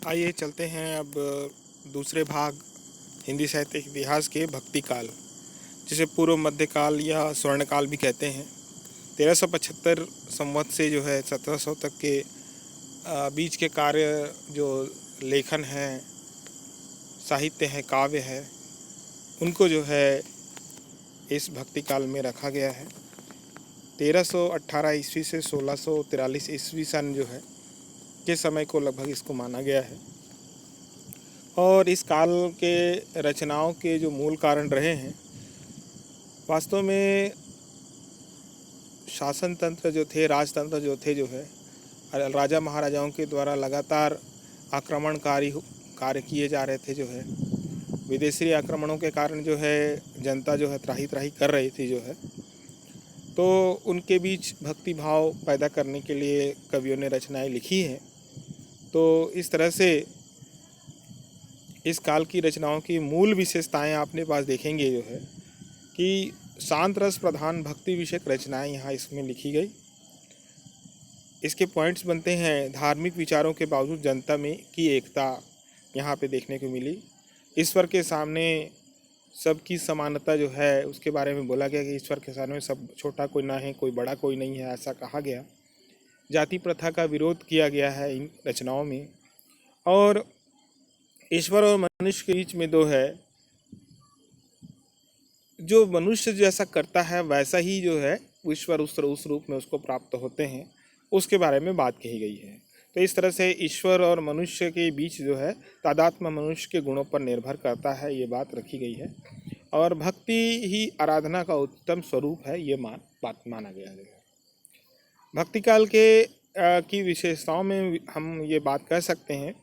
आइए चलते हैं अब दूसरे भाग हिंदी साहित्य के इतिहास के भक्ति काल, जिसे पूर्व मध्यकाल या स्वर्णकाल भी कहते हैं। 1375 संवत से जो है 1700 तक के बीच के कार्य जो लेखन है, साहित्य है, काव्य है, उनको जो है इस भक्ति काल में रखा गया है। 1318 ईस्वी से 1643 ईस्वी सन जो है के समय को लगभग इसको माना गया है। और इस काल के रचनाओं के जो मूल कारण रहे हैं, वास्तव में शासन तंत्र जो थे, राजतंत्र जो थे, जो है राजा महाराजाओं के द्वारा लगातार आक्रमणकारी कार्य किए जा रहे थे। जो है विदेशी आक्रमणों के कारण जो है जनता जो है त्राही त्राही कर रही थी जो है, तो उनके बीच भक्ति भाव पैदा करने के लिए कवियों ने रचनाएं लिखी हैं। तो इस तरह से इस काल की रचनाओं की मूल विशेषताएं आपने पास देखेंगे जो है कि शांत रस प्रधान भक्ति विषयक रचनाएं यहाँ इसमें लिखी गई। इसके पॉइंट्स बनते हैं, धार्मिक विचारों के बावजूद जनता में की एकता यहाँ पे देखने को मिली। ईश्वर के सामने सबकी समानता जो है उसके बारे में बोला गया कि ईश्वर के सामने सब छोटा कोई ना है, कोई बड़ा कोई नहीं है, ऐसा कहा गया। जाति प्रथा का विरोध किया गया है इन रचनाओं में। और ईश्वर और मनुष्य के बीच में दो है, जो मनुष्य जैसा करता है वैसा ही जो है ईश्वर उस रूप में उसको प्राप्त होते हैं, उसके बारे में बात कही गई है। तो इस तरह से ईश्वर और मनुष्य के बीच जो है तादात्म्य मनुष्य के गुणों पर निर्भर करता है, ये बात रखी गई है। और भक्ति ही आराधना का उत्तम स्वरूप है, ये बात माना गया है। भक्ति काल के की विशेषताओं में हम ये बात कह सकते हैं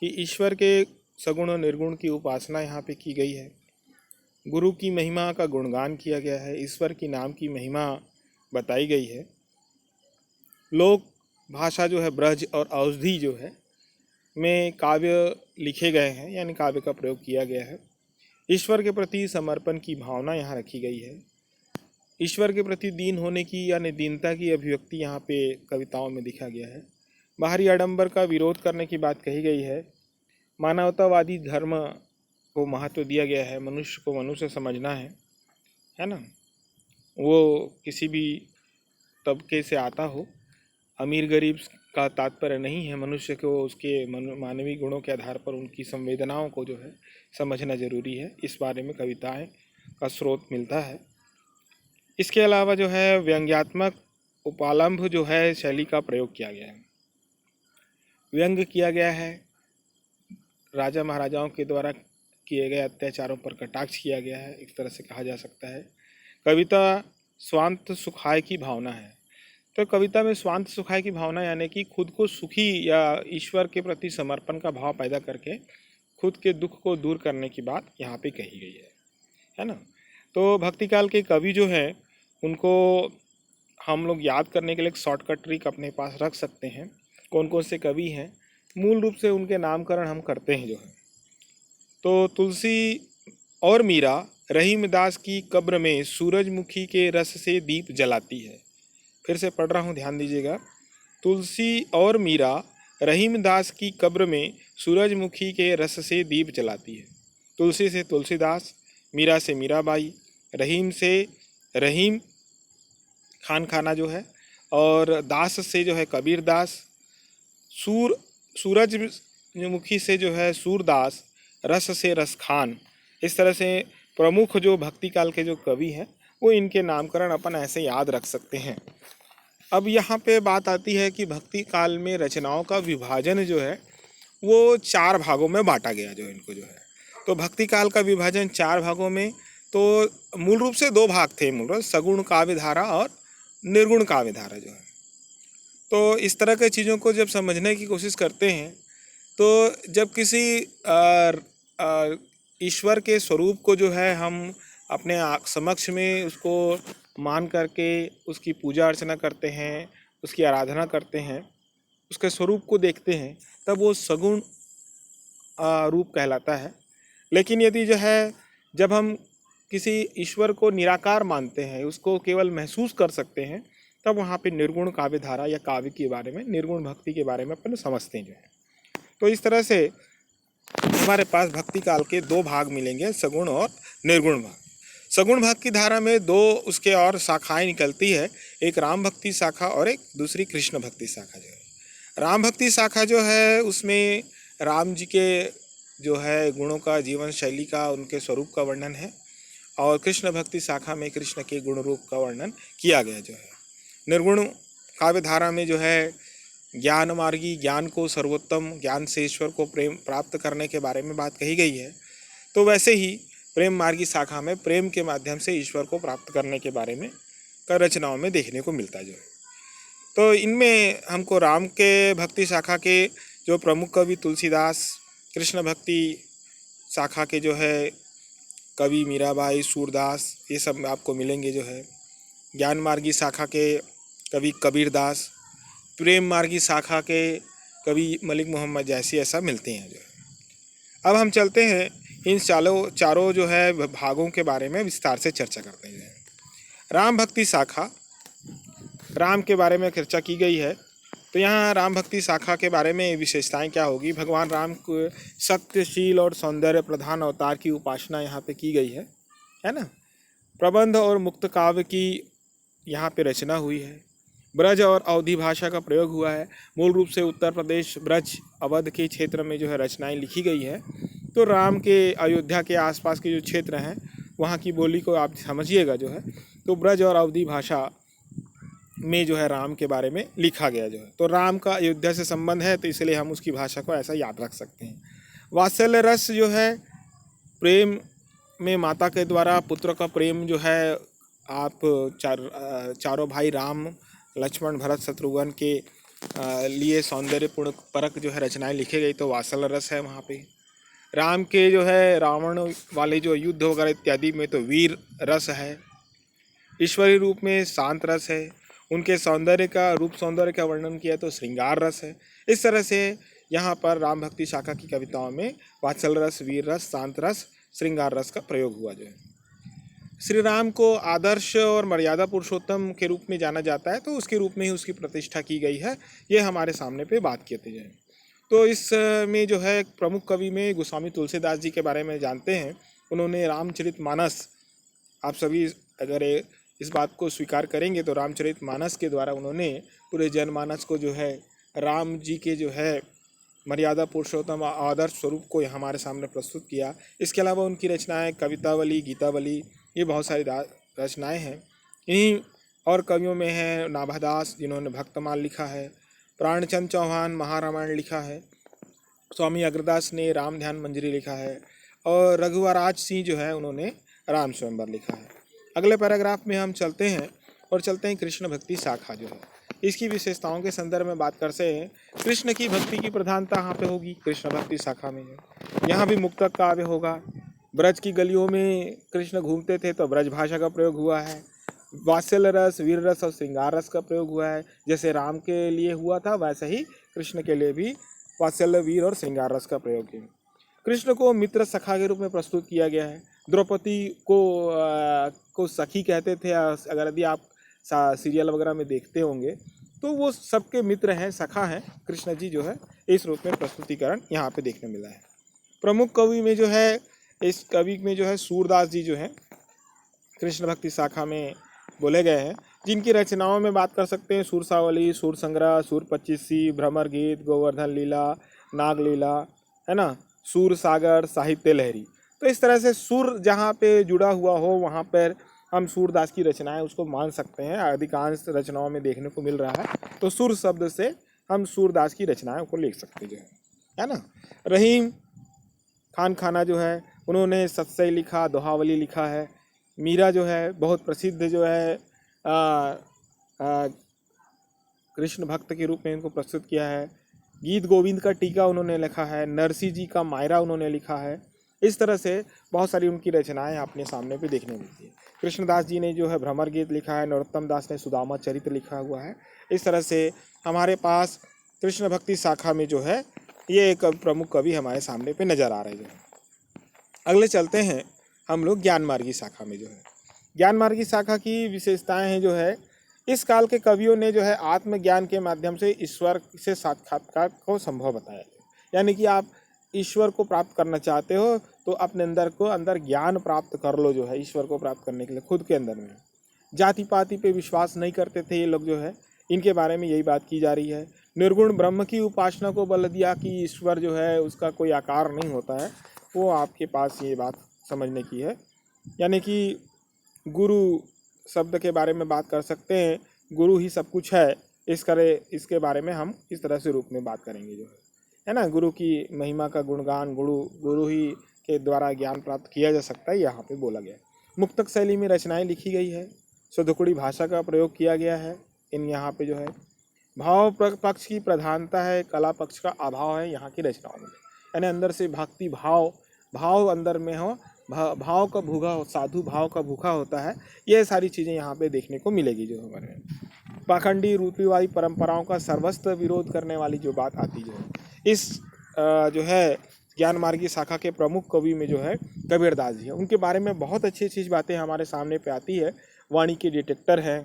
कि ईश्वर के सगुण और निर्गुण की उपासना यहाँ पे की गई है। गुरु की महिमा का गुणगान किया गया है, ईश्वर की नाम की महिमा बताई गई है। लोक भाषा जो है ब्रज और औषधि जो है में काव्य लिखे गए हैं, यानी काव्य का प्रयोग किया गया है। ईश्वर के प्रति समर्पण की भावना यहाँ रखी गई है। ईश्वर के प्रति दीन होने की यानी दीनता की अभिव्यक्ति यहाँ पे कविताओं में दिखा गया है। बाहरी आडंबर का विरोध करने की बात कही गई है। मानवतावादी धर्म को महत्व दिया गया है, मनुष्य को मनुष्य समझना है ना। वो किसी भी तबके से आता हो, अमीर गरीब का तात्पर्य नहीं है। मनुष्य को उसके मानवीय गुणों के आधार पर उनकी संवेदनाओं को जो है समझना जरूरी है। इस बारे में कविताएं का स्रोत मिलता है। इसके अलावा जो है व्यंग्यात्मक उपालंभ जो है शैली का प्रयोग किया गया है। व्यंग किया गया है, राजा महाराजाओं के द्वारा किए गए अत्याचारों पर कटाक्ष किया गया है, एक तरह से कहा जा सकता है। कविता स्वांत सुखाय की भावना है। तो कविता में स्वांत सुखाय की भावना यानी कि खुद को सुखी या ईश्वर के प्रति समर्पण का भाव पैदा करके खुद के दुख को दूर करने की बात यहाँ पे कही गई है ना। तो भक्ति काल के कवि जो है उनको हम लोग याद करने के लिए एक शॉर्टकट ट्रिक अपने पास रख सकते हैं। कौन कौन से कवि हैं, मूल रूप से उनके नामकरण हम करते हैं जो है। तो तुलसी और मीरा रहीमदास की कब्र में सूरजमुखी के रस से दीप जलाती है। फिर से पढ़ रहा हूँ, ध्यान दीजिएगा। तुलसी और मीरा रहीमदास की कब्र में सूरजमुखी के रस से दीप जलाती है। तुलसी से तुलसीदास, मीरा से मीराबाई, रहीम से रहीम खान खाना जो है, और दास से जो है कबीर दास, सूरजमुखी से जो है सूरदास, रस से रस खान। इस तरह से प्रमुख जो भक्ति काल के जो कवि हैं वो इनके नामकरण अपन ऐसे याद रख सकते हैं। अब यहाँ पे बात आती है कि भक्ति काल में रचनाओं का विभाजन जो है वो 4 भागों में बांटा गया जो इनको जो है। तो भक्ति काल का विभाजन 4 भागों में, तो मूल रूप से 2 भाग थे, मूल रूप सगुण काव्य धारा और निर्गुण काव्य धारा जो है। तो इस तरह के चीज़ों को जब समझने की कोशिश करते हैं, तो जब किसी ईश्वर के स्वरूप को जो है हम अपने समक्ष में उसको मान करके उसकी पूजा अर्चना करते हैं, उसकी आराधना करते हैं, उसके स्वरूप को देखते हैं, तब वो सगुण रूप कहलाता है। लेकिन यदि जो है जब हम किसी ईश्वर को निराकार मानते हैं, उसको केवल महसूस कर सकते हैं, तब वहाँ पे निर्गुण काव्य धारा या काव्य के बारे में, निर्गुण भक्ति के बारे में अपन समझते हैं जो है। तो इस तरह से हमारे पास भक्ति काल के दो भाग मिलेंगे, सगुण और निर्गुण भाग। सगुण भाग की धारा में दो उसके और शाखाएं निकलती है, एक राम भक्ति शाखा और एक दूसरी कृष्ण भक्ति शाखा। जो है राम भक्ति शाखा जो है उसमें राम जी के जो है गुणों का, जीवन शैली का, उनके स्वरूप का वर्णन है, और कृष्ण भक्ति शाखा में कृष्ण के गुण रूप का वर्णन किया गया। जो है निर्गुण काव्य धारा में जो है ज्ञान मार्गी, ज्ञान को सर्वोत्तम, ज्ञान से ईश्वर को प्रेम प्राप्त करने के बारे में बात कही गई है। तो वैसे ही प्रेम मार्गी शाखा में प्रेम के माध्यम से ईश्वर को प्राप्त करने के बारे में कई रचनाओं में देखने को मिलता जो है। तो इनमें हमको राम के भक्ति शाखा के जो प्रमुख कवि तुलसीदास, कृष्ण भक्ति शाखा के जो है कवि मीराबाई, सूरदास, ये सब आपको मिलेंगे। जो है ज्ञान मार्गी शाखा के कवि कबीरदास, प्रेम मार्गी शाखा के कवि मलिक मोहम्मद जैसी, ऐसा मिलते हैं। जो है अब हम चलते हैं इन चारों जो है भागों के बारे में विस्तार से चर्चा करते हैं। राम भक्ति शाखा, राम के बारे में चर्चा की गई है। तो यहाँ राम भक्ति शाखा के बारे में विशेषताएं क्या होगी। भगवान राम को सत्यशील और सौंदर्य प्रधान अवतार की उपासना यहाँ पे की गई है ना। प्रबंध और मुक्त काव्य की यहाँ पे रचना हुई है। ब्रज और अवधी भाषा का प्रयोग हुआ है। मूल रूप से उत्तर प्रदेश ब्रज अवध के क्षेत्र में जो है रचनाएं लिखी गई है। तो राम के अयोध्या के आसपास के जो क्षेत्र हैं वहाँ की बोली को आप समझिएगा। जो है तो ब्रज और अवधी भाषा में जो है राम के बारे में लिखा गया। जो है तो राम का अयोध्या से संबंध है, तो इसलिए हम उसकी भाषा को ऐसा याद रख सकते हैं। वात्सल्य रस जो है प्रेम में माता के द्वारा पुत्र का प्रेम जो है, आप चारों भाई राम, लक्ष्मण, भरत, शत्रुघ्न के लिए सौंदर्यपूर्ण परक जो है रचनाएं लिखी गई, तो वात्सल्य रस है वहाँ पे। राम के जो है रावण वाले जो युद्ध वगैरह इत्यादि में तो वीर रस है। ईश्वरीय रूप में शांत रस है। उनके रूप सौंदर्य का वर्णन किया तो श्रृंगार रस है। इस तरह से यहाँ पर राम भक्ति शाखा की कविताओं में वात्सल्य रस, वीर रस, शांत रस, श्रृंगार रस का प्रयोग हुआ। जो है श्री राम को आदर्श और मर्यादा पुरुषोत्तम के रूप में जाना जाता है, तो उसके रूप में ही उसकी प्रतिष्ठा की गई है। ये हमारे सामने पे बात कहते जाए। तो इस में जो है प्रमुख कवि में गोस्वामी तुलसीदास जी के बारे में जानते हैं। उन्होंने रामचरितमानस, आप सभी अगर इस बात को स्वीकार करेंगे तो रामचरितमानस के द्वारा उन्होंने पूरे जनमानस को जो है राम जी के जो है मर्यादा पुरुषोत्तम आदर्श स्वरूप को हमारे सामने प्रस्तुत किया। इसके अलावा उनकी रचनाएं कवितावली, गीतावली, ये बहुत सारी रचनाएं हैं। इन्हीं और कवियों में है नाभादास, जिन्होंने भक्तमाल लिखा है। प्राणचंद चौहान महारामायण लिखा है। स्वामी अग्रदास ने राम ध्यान मंजरी लिखा है। और रघुवराज सिंह जो है उन्होंने राम स्वयंवर लिखा है। अगले पैराग्राफ में हम चलते हैं कृष्ण भक्ति शाखा जो है, इसकी विशेषताओं के संदर्भ में बात करते हैं। कृष्ण की भक्ति की प्रधानता यहाँ पे होगी कृष्ण भक्ति शाखा में। यहाँ भी मुक्तक काव्य होगा। ब्रज की गलियों में कृष्ण घूमते थे तो ब्रज भाषा का प्रयोग हुआ है। वात्सल्य रस, वीर रस और श्रृंगार रस का प्रयोग हुआ है। जैसे राम के लिए हुआ था वैसे ही कृष्ण के लिए भी वात्सल्य, वीर और श्रृंगार रस का प्रयोग किया। कृष्ण को मित्र सखा के रूप में प्रस्तुत किया गया है। द्रौपदी को सखी कहते थे। अगर यदि आप सीरियल वगैरह में देखते होंगे तो वो सबके मित्र हैं, सखा हैं। कृष्ण जी जो है इस रूप में प्रस्तुतिकरण यहाँ पे देखने मिला है। प्रमुख कवि में जो है, इस कवि में जो है सूरदास जी जो है कृष्ण भक्ति शाखा में बोले गए हैं, जिनकी रचनाओं में बात कर सकते हैं सूरसावली, सूर संग्रह, सूर पच्चीसी, भ्रमर गीत, गोवर्धन लीला, नाग लीला, है ना, सूर सागर, साहित्य लहरी। तो इस तरह से सुर जहाँ पे जुड़ा हुआ हो वहाँ पर हम सूरदास की रचनाएं उसको मान सकते हैं। अधिकांश रचनाओं में देखने को मिल रहा है, तो सुर शब्द से हम सूरदास की रचनाओं को लिख सकते जो है ना। रहीम खान खाना जो है उन्होंने सत्सई लिखा, दोहावली लिखा है। मीरा जो है बहुत प्रसिद्ध जो है कृष्ण भक्त के रूप में इनको प्रस्तुत किया है। गीत गोविंद का टीका उन्होंने लिखा है। नरसी जी का मायरा उन्होंने लिखा है। इस तरह से बहुत सारी उनकी रचनाएं अपने सामने पे देखने मिलती है। कृष्णदास जी ने जो है भ्रमर गीत लिखा है। नरोत्तम दास ने सुदामा चरित्र लिखा हुआ है। इस तरह से हमारे पास कृष्ण भक्ति शाखा में जो है ये एक प्रमुख कवि हमारे सामने पे नज़र आ रहे हैं। अगले चलते हैं हम लोग ज्ञान मार्गी शाखा में। जो है ज्ञान मार्गी शाखा की विशेषताएं हैं जो है, इस काल के कवियों ने जो है आत्मज्ञान के माध्यम से ईश्वर से साक्षात्कार को संभव बताया। यानी कि आप ईश्वर को प्राप्त करना चाहते हो तो अपने अंदर ज्ञान प्राप्त कर लो जो है ईश्वर को प्राप्त करने के लिए खुद के अंदर में। जाति पाति पे विश्वास नहीं करते थे ये लोग जो है, इनके बारे में यही बात की जा रही है। निर्गुण ब्रह्म की उपासना को बल दिया कि ईश्वर जो है उसका कोई आकार नहीं होता है, वो आपके पास ये बात समझने की है। यानी कि गुरु शब्द के बारे में बात कर सकते हैं, गुरु ही सब कुछ है, इसके बारे में हम इस तरह से रूप में बात करेंगे जो है ना। गुरु की महिमा का गुणगान गुरु ही के द्वारा ज्ञान प्राप्त किया जा सकता है, यहाँ पे बोला गया है। मुक्तक शैली में रचनाएं लिखी गई है, सुधुकुड़ी भाषा का प्रयोग किया गया है इन यहाँ पे जो है। भाव पक्ष की प्रधानता है, कला पक्ष का अभाव है यहाँ की रचनाओं में। यानी अंदर से भक्ति भाव अंदर में हो, भाव का भूखा हो, साधु भाव का भूखा होता है, ये सारी चीज़ें यहाँ पे देखने को मिलेगी जो हमारे। पाखंडी रूढ़िवादी परंपराओं का सर्वस्व विरोध करने वाली जो बात आती जो है इस जो है ज्ञान मार्गी शाखा के प्रमुख कवि में जो है कबीरदास जी है। उनके बारे में बहुत अच्छी अच्छी बातें हमारे सामने पे आती है। वाणी के डिटेक्टर है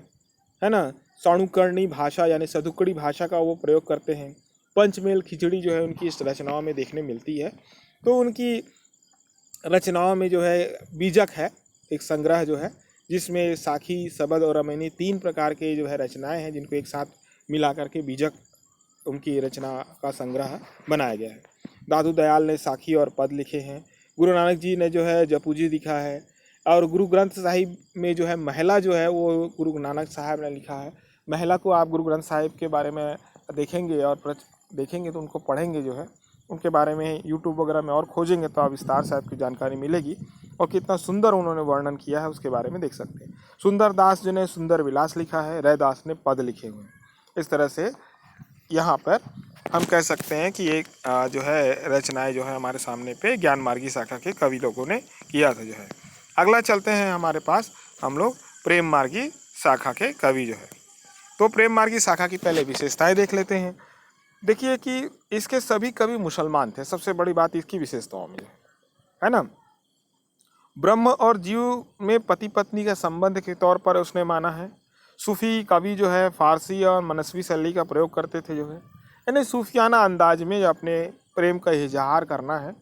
ना। साणुकर्णी भाषा यानी सधुकड़ी भाषा का वो प्रयोग करते हैं। पंचमेल खिचड़ी जो है उनकी इस रचनाओं में देखने मिलती है। तो उनकी रचनाओं में जो है बीजक है एक संग्रह जो है, जिसमें साखी, सबद और अमैनी 3 प्रकार के जो है रचनाएं हैं, जिनको एक साथ मिला करके बीजक उनकी रचना का संग्रह बनाया गया है। दादू दयाल ने साखी और पद लिखे हैं। गुरु नानक जी ने जो है जपूजी लिखा है। और गुरु ग्रंथ साहिब में जो है महिला जो है वो गुरु नानक साहब ने लिखा है। महिला को आप गुरु ग्रंथ साहिब के बारे में देखेंगे और देखेंगे तो उनको पढ़ेंगे जो है, उनके बारे में यूट्यूब वगैरह में और खोजेंगे तो आप विस्तार से आपकी जानकारी मिलेगी। और कितना सुंदर उन्होंने वर्णन किया है उसके बारे में देख सकते हैं। सुंदर दास जी ने सुंदर विलास लिखा है, रैदास ने पद लिखे हुए हैं। इस तरह से यहाँ पर हम कह सकते हैं कि एक जो है रचनाएं जो है हमारे सामने पे ज्ञान मार्गी शाखा के कवि लोगों ने किया था जो है। अगला चलते हैं हमारे पास हम लोग प्रेम मार्गी शाखा के कवि जो है। तो प्रेम मार्गी शाखा की पहले विशेषताएं देख लेते हैं। देखिए कि इसके सभी कवि मुसलमान थे, सबसे बड़ी बात इसकी विशेषताओं में है ना। ब्रह्म और जीव में पति पत्नी का संबंध के तौर पर उसने माना है। सूफी कवि जो है फारसी और मनस्वी शैली का प्रयोग करते थे जो है, यानी सूफियाना अंदाज में अपने प्रेम का इजहार करना है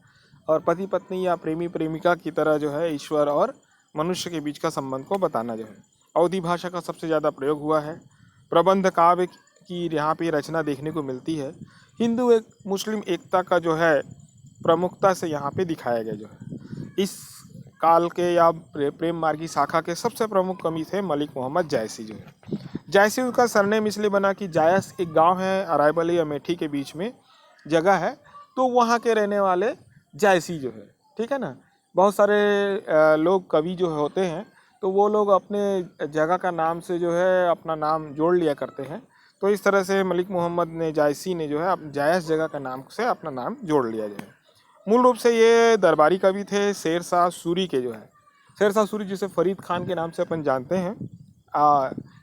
और पति पत्नी या प्रेमी प्रेमिका की तरह जो है ईश्वर और मनुष्य के बीच का संबंध को बताना जो है। अवधी भाषा का सबसे ज़्यादा प्रयोग हुआ है। प्रबंध काव्य की यहाँ पे रचना देखने को मिलती है। हिंदू एक मुस्लिम एकता का जो है प्रमुखता से यहाँ पे दिखाया गया जो है। इस काल के या प्रेम मार्गी शाखा के सबसे प्रमुख कवि थे मलिक मोहम्मद जायसी जो है। जायसी उसका सरनेम इसलिए बना कि जायस एक गांव है अरावली अमेठी के बीच में जगह है, तो वहाँ के रहने वाले जायसी जो है, ठीक है ना। बहुत सारे लोग कवि जो होते हैं तो वो लोग अपने जगह का नाम से जो है अपना नाम जोड़ लिया करते हैं। तो इस तरह से मलिक मोहम्मद ने जायसी ने जो है जायस जगह का नाम से अपना नाम जोड़ लिया जो है। मूल रूप से ये दरबारी कवि थे शेर शाह सूरी के जो है। शेर शाह सूरी जिसे फरीद खान के नाम से अपन जानते हैं।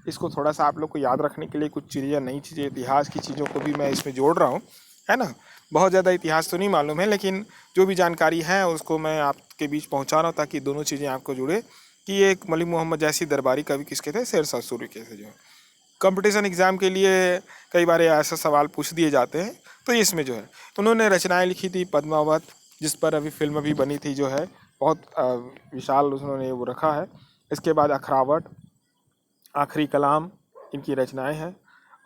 इसको थोड़ा सा आप लोग को याद रखने के लिए कुछ चीज़ें, नई चीज़ें, इतिहास की चीज़ों को भी मैं इसमें जोड़ रहा हूँ, है ना। बहुत ज़्यादा इतिहास तो नहीं मालूम है, लेकिन जो भी जानकारी है उसको मैं आपके बीच पहुँचा रहा हूँ ताकि दोनों चीज़ें आपको जुड़े कि एक मलिक मोहम्मद जायसी दरबारी कवि किसके थे, शेर शाह सूरी के थे जो है। कंपटीशन एग्ज़ाम के लिए कई बार ऐसे सवाल पूछ दिए जाते हैं, तो इसमें जो है तो उन्होंने रचनाएं लिखी थी। पद्मावत जिस पर अभी फिल्म भी बनी थी जो है, बहुत विशाल उन्होंने वो रखा है। इसके बाद अखरावट, आखिरी कलाम इनकी रचनाएं हैं।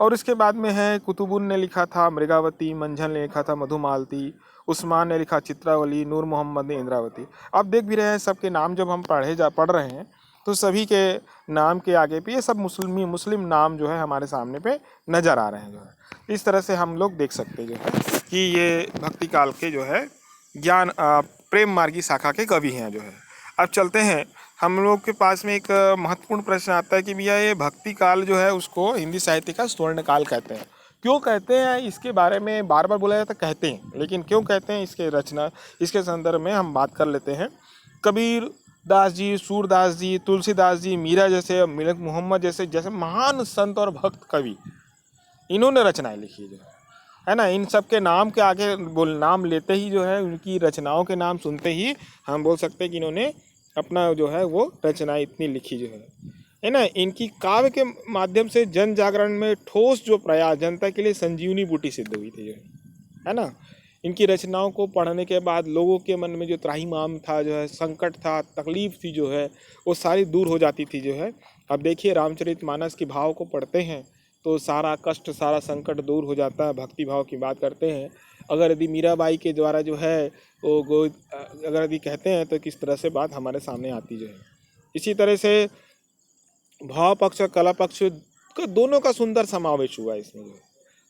और इसके बाद में है कुतुबुन ने लिखा था मृगावती, मंझल ने लिखा था मधुमालती, उस्मान ने लिखा चित्रावली, नूर मोहम्मद ने इंद्रावती। आप देख भी रहे हैं सबके नाम जब हम पढ़ रहे हैं तो सभी के नाम के आगे पे ये सब मुस्लिम नाम जो है हमारे सामने पे नज़र आ रहे हैं जो है। इस तरह से हम लोग देख सकते हैं जो है कि ये भक्ति काल के जो है ज्ञान प्रेम मार्गी शाखा के कवि हैं जो है। अब चलते हैं, हम लोग के पास में एक महत्वपूर्ण प्रश्न आता है कि भैया ये भक्ति काल जो है उसको हिंदी साहित्य का स्वर्ण काल कहते हैं। क्यों कहते हैं इसके बारे में बार बार बोला जाता है, कहते हैं, लेकिन क्यों कहते हैं इसके संदर्भ में हम बात कर लेते हैं। कबीर दास जी, सूरदास जी, तुलसीदास जी, मीरा जैसे, मलिक मोहम्मद जैसे महान संत और भक्त कवि, इन्होंने रचनाएं लिखी जो है ना। इन सब के नाम के आगे नाम लेते ही जो है उनकी रचनाओं के नाम सुनते ही हम बोल सकते हैं कि इन्होंने अपना जो है वो रचनाएं इतनी लिखी जो है ना। इनकी काव्य के माध्यम से जन जागरण में ठोस जो प्रयास जनता के लिए संजीवनी बूटी सिद्ध हुई थी जो है ना। इनकी रचनाओं को पढ़ने के बाद लोगों के मन में जो त्राहिमाम था, जो है संकट था, तकलीफ थी, जो है वो सारी दूर हो जाती थी जो है। अब देखिए रामचरितमानस के भाव को पढ़ते हैं तो सारा कष्ट, सारा संकट दूर हो जाता है। भक्ति भाव की बात करते हैं, अगर यदि मीराबाई के द्वारा जो है वो अगर यदि कहते हैं तो किस तरह से बात हमारे सामने आती जो है। इसी तरह से भाव पक्ष और कला पक्ष का दोनों का सुंदर समावेश हुआ इसमें जो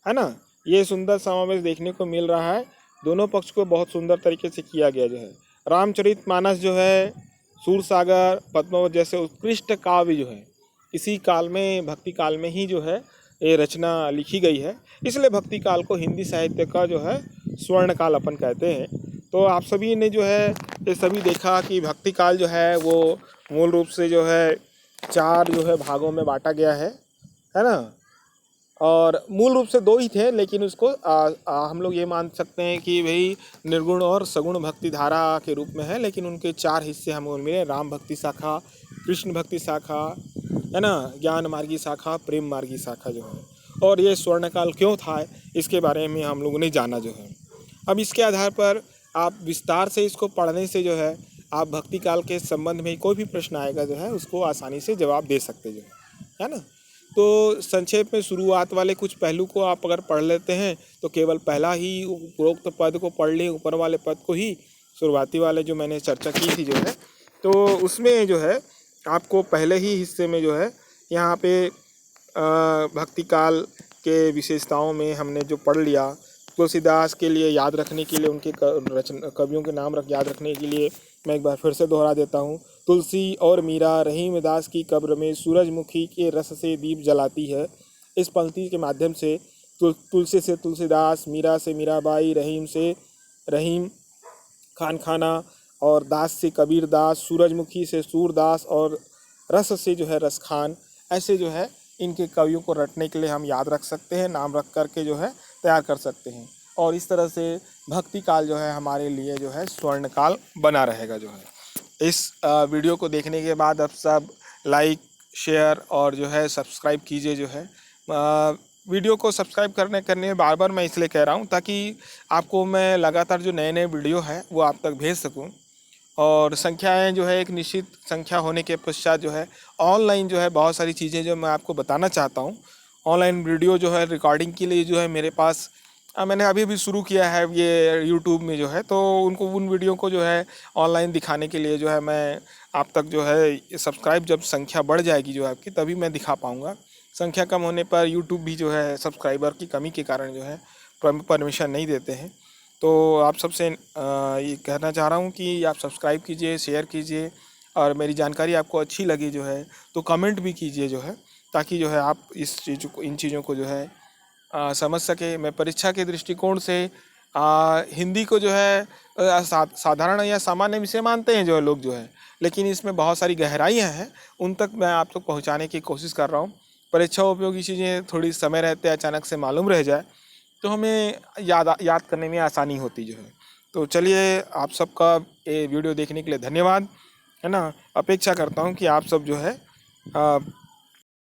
है ना। ये सुंदर समावेश देखने को मिल रहा है, दोनों पक्ष को बहुत सुंदर तरीके से किया गया जो है। रामचरितमानस जो है सूरसागर, पद्मावत जैसे उत्कृष्ट काव्य जो है इसी काल में, भक्ति काल में ही जो है ये रचना लिखी गई है। इसलिए भक्ति काल को हिंदी साहित्य का जो है स्वर्ण काल अपन कहते हैं। तो आप सभी ने जो है ये सभी देखा कि भक्ति काल जो है वो मूल रूप से जो है 4 जो है भागों में बांटा गया है ना। और मूल रूप से 2 ही थे, लेकिन उसको हम लोग ये मान सकते हैं कि भाई निर्गुण और सगुण भक्ति धारा के रूप में है, लेकिन उनके 4 हिस्से हमको मिले, राम भक्ति शाखा, कृष्ण भक्ति शाखा है ना, ज्ञान मार्गी शाखा, प्रेम मार्गी शाखा जो है। और ये स्वर्णकाल क्यों था इसके बारे में हम लोगों ने जाना जो है। अब इसके आधार पर आप विस्तार से इसको पढ़ने से जो है आप भक्ति काल के संबंध में कोई भी प्रश्न आएगा जो है उसको आसानी से जवाब दे सकते जो है ना। तो संक्षेप में शुरुआत वाले कुछ पहलू को आप अगर पढ़ लेते हैं तो केवल पहला ही उपरोक्त पद को पढ़ लें, ऊपर वाले पद को ही, शुरुआती वाले जो मैंने चर्चा की थी जो है, तो उसमें जो है आपको पहले ही हिस्से में जो है यहाँ पे भक्ति काल के विशेषताओं में हमने जो पढ़ लिया, तुलसीदास के लिए याद रखने के लिए, उनके कवियों के नाम याद रखने के लिए मैं एक बार फिर से दोहरा देता हूँ। तुलसी और मीरा रहीम दास की कब्र में सूरजमुखी के रस से दीप जलाती है। इस पंक्ति के माध्यम से तुलसी से तुलसीदास, मीरा से मीराबाई, रहीम से रहीम खान खाना और दास से कबीर दास, सूरजमुखी से सूरदास और रस से जो है रस खान, ऐसे जो है इनके कवियों को रटने के लिए हम याद रख सकते हैं, नाम रख करके जो है तैयार कर सकते हैं। और इस तरह से भक्ति काल जो है हमारे लिए जो है स्वर्ण काल बना रहेगा जो है। इस वीडियो को देखने के बाद आप सब लाइक, शेयर और जो है सब्सक्राइब कीजिए जो है। वीडियो को सब्सक्राइब करने बार बार मैं इसलिए कह रहा हूँ ताकि आपको मैं लगातार जो नए नए वीडियो है वो आप तक भेज सकूँ। और संख्याएं जो है एक निश्चित संख्या होने के पश्चात जो है ऑनलाइन जो है बहुत सारी चीज़ें जो मैं आपको बताना चाहता हूँ। ऑनलाइन वीडियो जो है रिकॉर्डिंग के लिए जो है मेरे पास मैंने अभी भी शुरू किया है ये यूट्यूब में जो है, तो उन वीडियो को जो है ऑनलाइन दिखाने के लिए जो है मैं आप तक जो है सब्सक्राइब जब संख्या बढ़ जाएगी जो है आपकी, तभी मैं दिखा पाऊँगा। संख्या कम होने पर यूट्यूब भी जो है सब्सक्राइबर की कमी के कारण जो है परमिशन नहीं देते हैं। तो आप सबसे ये कहना चाह रहा हूँ कि आप सब्सक्राइब कीजिए, शेयर कीजिए, और मेरी जानकारी आपको अच्छी लगी जो है तो कमेंट भी कीजिए जो है, ताकि जो है आप इन चीज़ों को जो है समझ सके। मैं परीक्षा के दृष्टिकोण से हिंदी को जो है साधारण या सामान्य विषय मानते हैं जो है लोग जो है, लेकिन इसमें बहुत सारी गहराइयाँ हैं, उन तक मैं आप तक पहुँचाने की कोशिश कर रहा हूँ। परीक्षा उपयोगी चीज़ें थोड़ी समय रहते अचानक से मालूम रह जाए तो हमें याद करने में आसानी होती जो है। तो चलिए, आप सबका ये वीडियो देखने के लिए धन्यवाद है ना। अपेक्षा करता हूँ कि आप सब जो है